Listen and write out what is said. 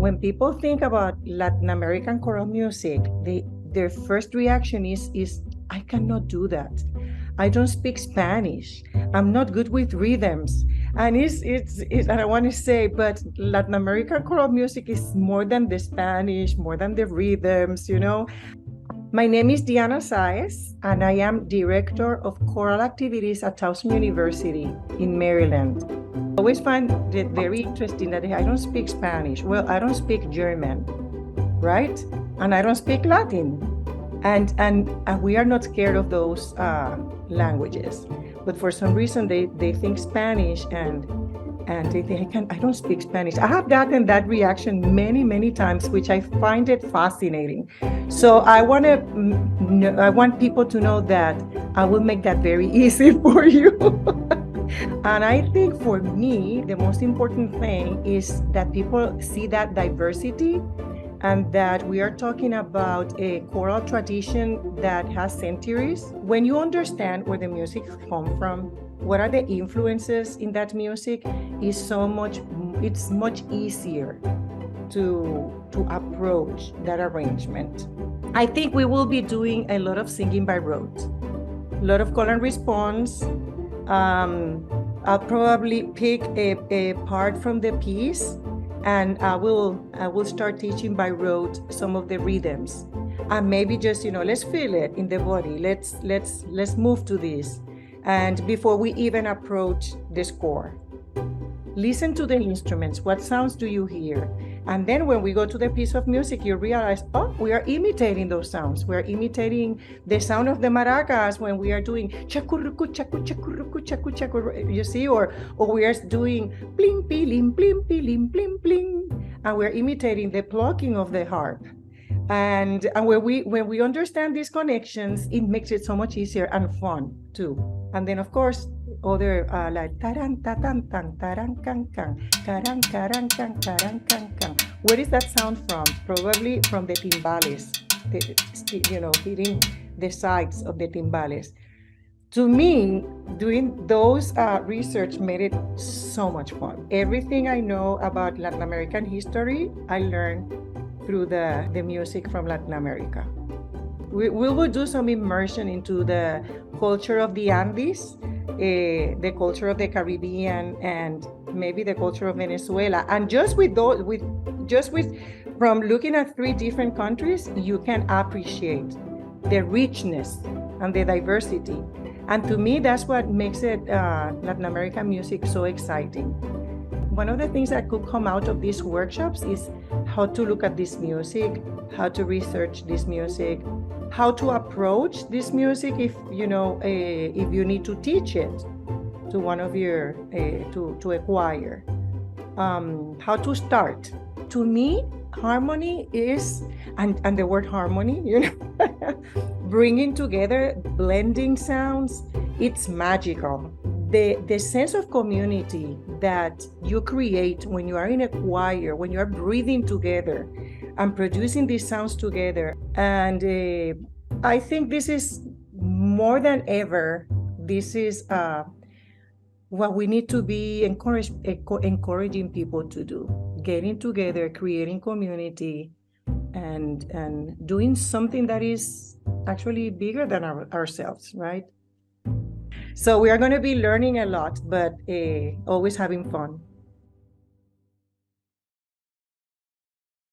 when people think about Latin American choral music, their first reaction is I cannot do that. I don't speak Spanish. I'm not good with rhythms. And it's and I want to say, but Latin American choral music is more than the Spanish, more than the rhythms, you know. My name is Diana Sáez, and I am Director of Choral Activities at Towson University in Maryland. I always find it very interesting that I don't speak Spanish. Well, I don't speak German, right? And I don't speak Latin. And we are not scared of those languages. But for some reason, they think Spanish and they think, I don't speak Spanish. I have gotten that reaction many times, which I find it fascinating. So I want people to know that I will make that very easy for you. And I think for me, the most important thing is that people see that diversity and that we are talking about a choral tradition that has centuries. When you understand where the music comes from, what are the influences in that music, it's much easier to approach that arrangement. I think we will be doing a lot of singing by rote, a lot of call and response. I'll probably pick a part from the piece, and I will start teaching by rote some of the rhythms, and maybe just let's feel it in the body. Let's move to this, and before we even approach the score, listen to the instruments. What sounds do you hear? And then when we go to the piece of music, you realize, oh, we are imitating those sounds. We are imitating the sound of the maracas when we are doing chacurucu, chacu, chacurucu, chacu, chacu, you see, or we are doing bling, bling, bling, bling, bling, bling, and we're imitating the plucking of the harp. And when we understand these connections, it makes it so much easier and fun too. And then of course, other like taran tatan tan taran kan kan karan karan kan karan kan kan. Where is that sound from? Probably from the timbales, hitting the sides of the timbales. To me, doing those research made it so much fun. Everything I know about Latin American history, I learned through the music from Latin America. We will do some immersion into the culture of the Andes, the culture of the Caribbean, and maybe the culture of Venezuela. And just from looking at 3 different countries, you can appreciate the richness and the diversity. And to me, that's what makes it Latin American music so exciting. One of the things that could come out of these workshops is how to look at this music, how to research this music, how to approach this music if you need to teach it to one of your to a choir, how to start. To me, harmony is, and the word harmony, bringing together, blending sounds, it's magical. The sense of community that you create when you are in a choir, when you are breathing together and producing these sounds together. And I think this is more than ever, this is what we need to be encouraging people to do. Getting together, creating community, and doing something that is actually bigger than ourselves, right? So we are going to be learning a lot, but always having fun.